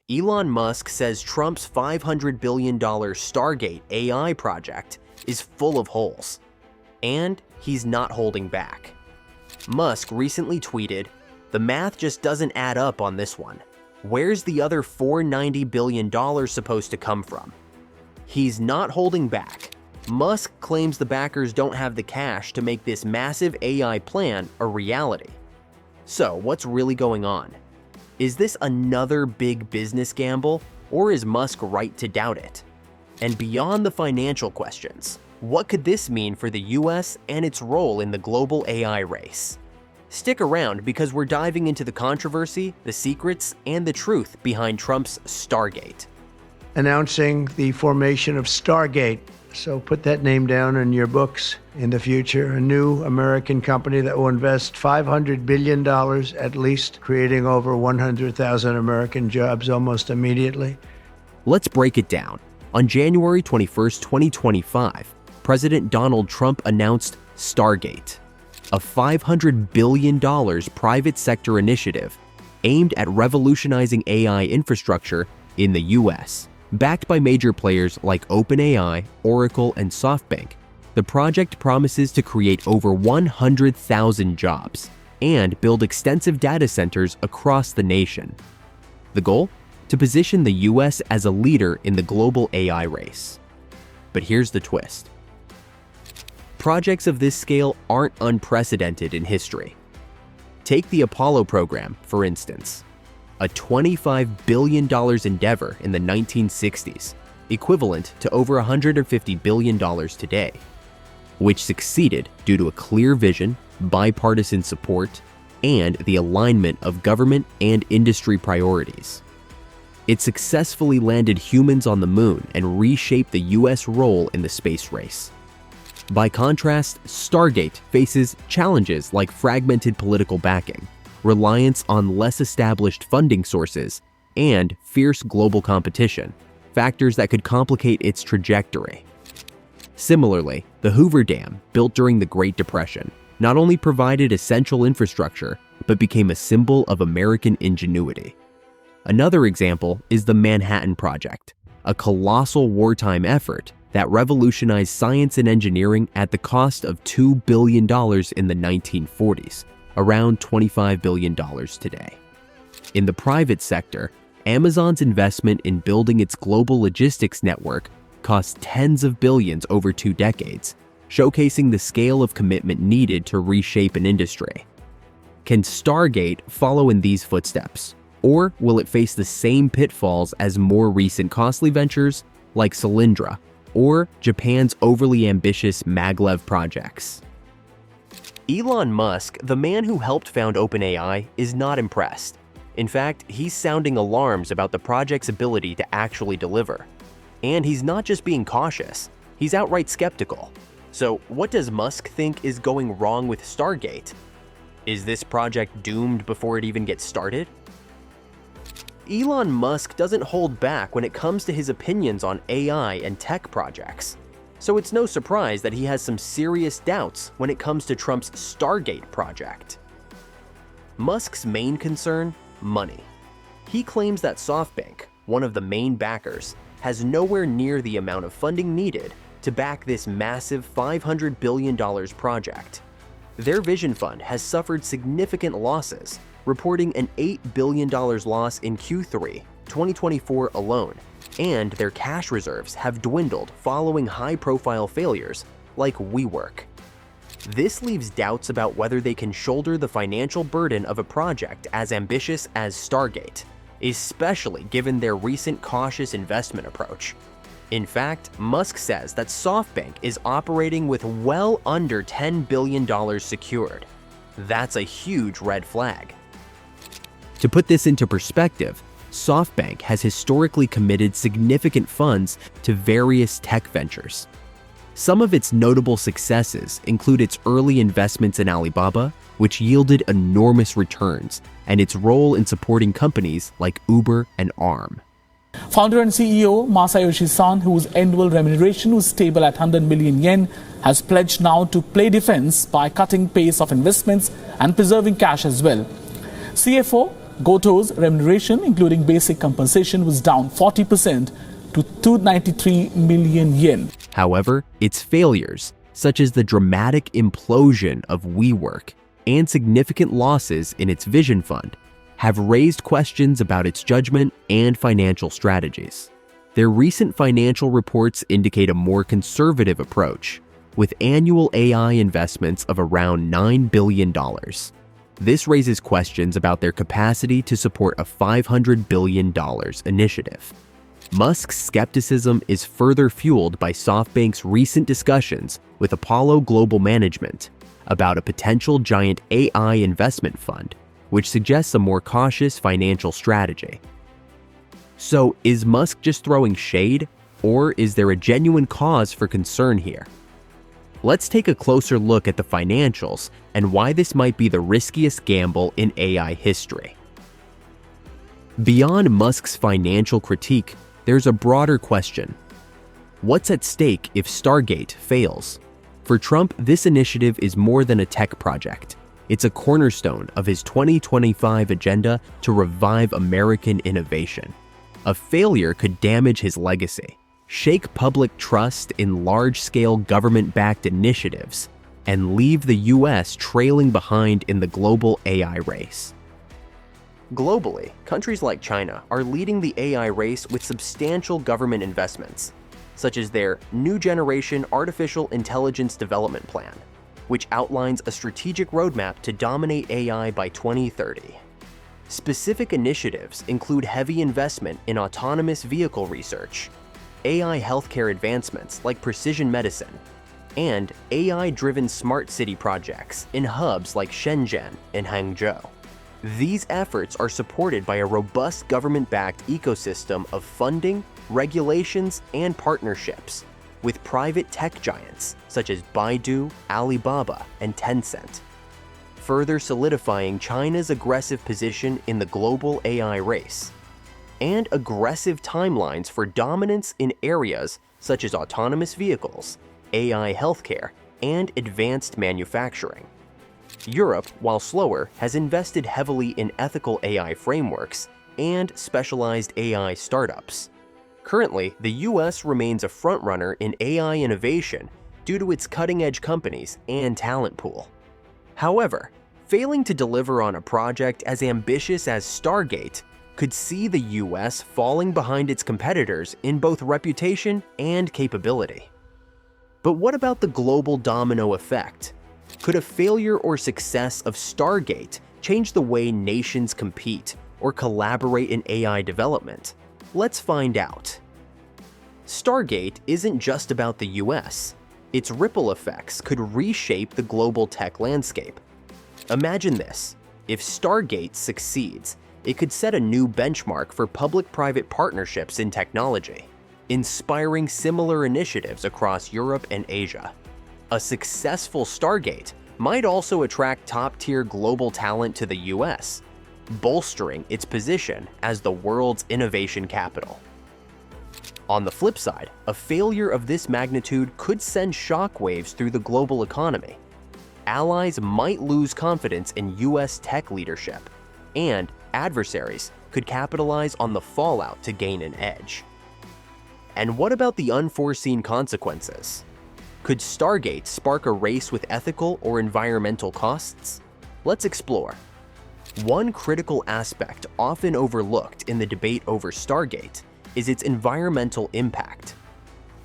Elon Musk says Trump's $500 billion Stargate AI project is full of holes. And he's not holding back. Musk recently tweeted, "The math just doesn't add up on this one. Where's the other $490 billion supposed to come from?" He's not holding back. Musk claims the backers don't have the cash to make this massive AI plan a reality. So, what's really going on? Is this another big business gamble, or is Musk right to doubt it? And beyond the financial questions, what could this mean for the US and its role in the global AI race? Stick around because we're diving into the controversy, the secrets, and the truth behind Trump's Stargate. Announcing the formation of Stargate. So put that name down in your books in the future. A new American company that will invest $500 billion at least, creating over 100,000 American jobs almost immediately. Let's break it down. On January 21st, 2025, President Donald Trump announced Stargate, a $500 billion private sector initiative aimed at revolutionizing AI infrastructure in the US. Backed by major players like OpenAI, Oracle, and SoftBank, the project promises to create over 100,000 jobs and build extensive data centers across the nation. The goal? To position the US as a leader in the global AI race. But here's the twist. Projects of this scale aren't unprecedented in history. Take the Apollo program, for instance. A $25 billion endeavor in the 1960s, equivalent to over $150 billion today, which succeeded due to a clear vision, bipartisan support, and the alignment of government and industry priorities. It successfully landed humans on the moon and reshaped the US role in the space race. By contrast, Stargate faces challenges like fragmented political backing, reliance on less established funding sources, and fierce global competition, factors that could complicate its trajectory. Similarly, the Hoover Dam, built during the Great Depression, not only provided essential infrastructure, but became a symbol of American ingenuity. Another example is the Manhattan Project, a colossal wartime effort that revolutionized science and engineering at the cost of $2 billion in the 1940s. Around $25 billion today. In the private sector, Amazon's investment in building its global logistics network cost tens of billions over 2 decades, showcasing the scale of commitment needed to reshape an industry. Can Stargate follow in these footsteps, or will it face the same pitfalls as more recent costly ventures like Solyndra or Japan's overly ambitious maglev projects? Elon Musk, the man who helped found OpenAI, is not impressed. In fact, he's sounding alarms about the project's ability to actually deliver. And he's not just being cautious, he's outright skeptical. So what does Musk think is going wrong with Stargate? Is this project doomed before it even gets started? Elon Musk doesn't hold back when it comes to his opinions on AI and tech projects. So it's no surprise that he has some serious doubts when it comes to Trump's Stargate project. Musk's main concern? Money. He claims that SoftBank, one of the main backers, has nowhere near the amount of funding needed to back this massive $500 billion project. Their vision fund has suffered significant losses, reporting an $8 billion loss in Q3 2024 alone, and their cash reserves have dwindled following high-profile failures like WeWork. This leaves doubts about whether they can shoulder the financial burden of a project as ambitious as Stargate, especially given their recent cautious investment approach. In fact, Musk says that SoftBank is operating with well under $10 billion secured. That's a huge red flag. To put this into perspective, SoftBank has historically committed significant funds to various tech ventures. Some of its notable successes include its early investments in Alibaba, which yielded enormous returns, and its role in supporting companies like Uber and Arm. Founder and CEO Masayoshi Son, whose annual remuneration was stable at 100 million yen, has pledged now to play defense by cutting pace of investments and preserving cash as well. CFO Goto's remuneration, including basic compensation, was down 40% to 293 million yen. However, its failures, such as the dramatic implosion of WeWork and significant losses in its Vision Fund, have raised questions about its judgment and financial strategies. Their recent financial reports indicate a more conservative approach, with annual AI investments of around $9 billion. This raises questions about their capacity to support a $500 billion initiative. Musk's skepticism is further fueled by SoftBank's recent discussions with Apollo Global Management about a potential giant AI investment fund, which suggests a more cautious financial strategy. So, is Musk just throwing shade, or is there a genuine cause for concern here? Let's take a closer look at the financials and why this might be the riskiest gamble in AI history. Beyond Musk's financial critique, there's a broader question. What's at stake if Stargate fails? For Trump, this initiative is more than a tech project. It's a cornerstone of his 2025 agenda to revive American innovation. A failure could damage his legacy, shake public trust in large-scale government-backed initiatives, and leave the US trailing behind in the global AI race. Globally, countries like China are leading the AI race with substantial government investments, such as their New Generation Artificial Intelligence Development Plan, which outlines a strategic roadmap to dominate AI by 2030. Specific initiatives include heavy investment in autonomous vehicle research, AI healthcare advancements like precision medicine, and AI-driven smart city projects in hubs like Shenzhen and Hangzhou. These efforts are supported by a robust government-backed ecosystem of funding, regulations, and partnerships with private tech giants such as Baidu, Alibaba, and Tencent, further solidifying China's aggressive position in the global AI race, and aggressive timelines for dominance in areas such as autonomous vehicles, AI healthcare, and advanced manufacturing. Europe, while slower, has invested heavily in ethical AI frameworks and specialized AI startups. Currently, the US remains a frontrunner in AI innovation due to its cutting-edge companies and talent pool. However, failing to deliver on a project as ambitious as Stargate could see the US falling behind its competitors in both reputation and capability. But what about the global domino effect? Could a failure or success of Stargate change the way nations compete or collaborate in AI development? Let's find out. Stargate isn't just about the US. Its ripple effects could reshape the global tech landscape. Imagine this: if Stargate succeeds, it could set a new benchmark for public-private partnerships in technology, inspiring similar initiatives across Europe and Asia. A successful Stargate might also attract top-tier global talent to the US, bolstering its position as the world's innovation capital. On the flip side, a failure of this magnitude could send shockwaves through the global economy. Allies might lose confidence in US tech leadership, and adversaries could capitalize on the fallout to gain an edge. And what about the unforeseen consequences? Could Stargate spark a race with ethical or environmental costs? Let's explore. One critical aspect often overlooked in the debate over Stargate is its environmental impact.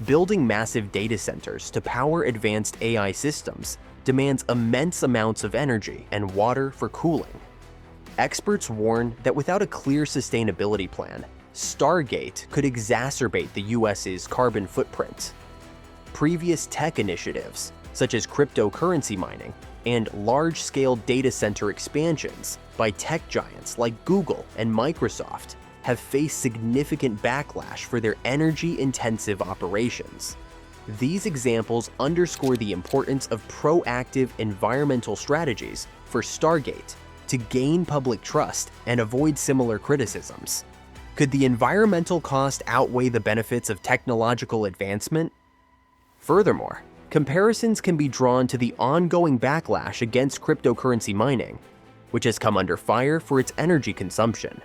Building massive data centers to power advanced AI systems demands immense amounts of energy and water for cooling. Experts warn that without a clear sustainability plan, Stargate could exacerbate the US's carbon footprint. Previous tech initiatives, such as cryptocurrency mining and large-scale data center expansions by tech giants like Google and Microsoft, have faced significant backlash for their energy-intensive operations. These examples underscore the importance of proactive environmental strategies for Stargate to gain public trust and avoid similar criticisms. Could the environmental cost outweigh the benefits of technological advancement? Furthermore, comparisons can be drawn to the ongoing backlash against cryptocurrency mining. which has come under fire for its energy consumption.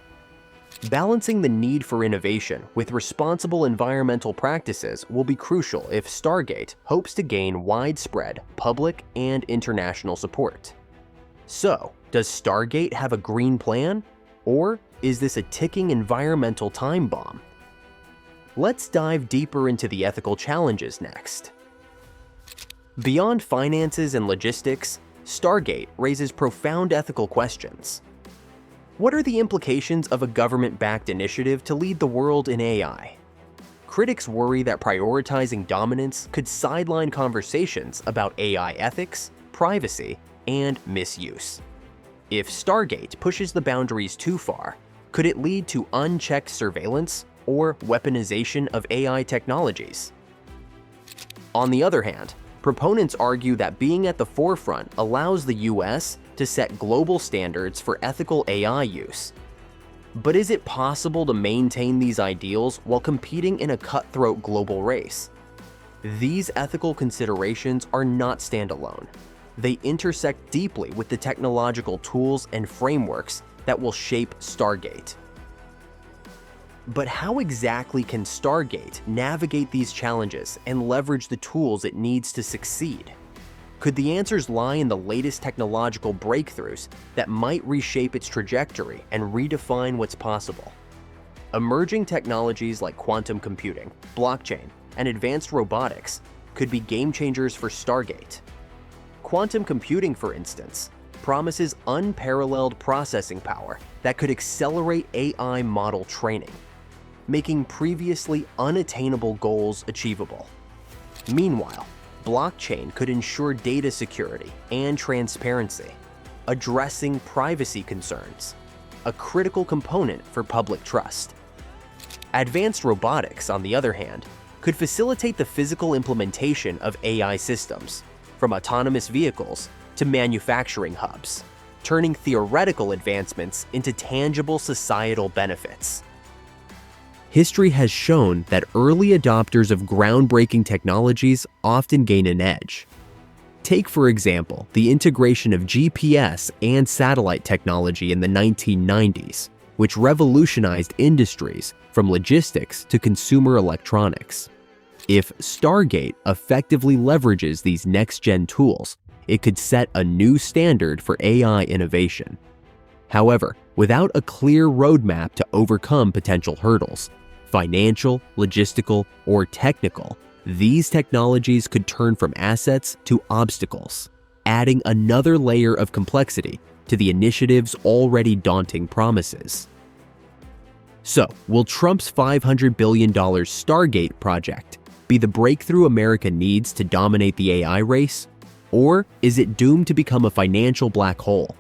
Balancing the need for innovation with responsible environmental practices will be crucial if Stargate hopes to gain widespread public and international support. So, does Stargate have a green plan? Or is this a ticking environmental time bomb? Let's dive deeper into the ethical challenges next. Beyond finances and logistics, Stargate raises profound ethical questions. What are the implications of a government-backed initiative to lead the world in AI? Critics worry that prioritizing dominance could sideline conversations about AI ethics, privacy, and misuse. If Stargate pushes the boundaries too far, could it lead to unchecked surveillance or weaponization of AI technologies? On the other hand, proponents argue that being at the forefront allows the US to set global standards for ethical AI use. But is it possible to maintain these ideals while competing in a cutthroat global race? These ethical considerations are not standalone. They intersect deeply with the technological tools and frameworks that will shape Stargate. But how exactly can Stargate navigate these challenges and leverage the tools it needs to succeed? Could the answers lie in the latest technological breakthroughs that might reshape its trajectory and redefine what's possible? Emerging technologies like quantum computing, blockchain, and advanced robotics could be game changers for Stargate. Quantum computing, for instance, promises unparalleled processing power that could accelerate AI model training, making previously unattainable goals achievable. Meanwhile, blockchain could ensure data security and transparency, addressing privacy concerns, a critical component for public trust. Advanced robotics, on the other hand, could facilitate the physical implementation of AI systems, from autonomous vehicles to manufacturing hubs, turning theoretical advancements into tangible societal benefits. History has shown that early adopters of groundbreaking technologies often gain an edge. Take, for example, the integration of GPS and satellite technology in the 1990s, which revolutionized industries from logistics to consumer electronics. If Stargate effectively leverages these next-gen tools, it could set a new standard for AI innovation. However, without a clear roadmap to overcome potential hurdles, financial, logistical, or technical, these technologies could turn from assets to obstacles, adding another layer of complexity to the initiative's already daunting promises. So, will Trump's $500 billion Stargate project be the breakthrough America needs to dominate the AI race? Or is it doomed to become a financial black hole?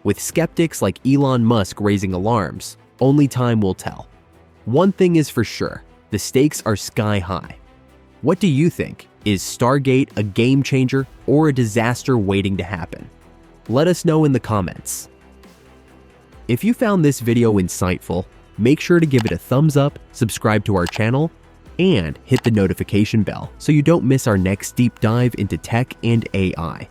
With skeptics like Elon Musk raising alarms, only time will tell. One thing is for sure, the stakes are sky high. What do you think? Is Stargate a game changer or a disaster waiting to happen? Let us know in the comments. If you found this video insightful, make sure to give it a thumbs up, subscribe to our channel, and hit the notification bell so you don't miss our next deep dive into tech and AI.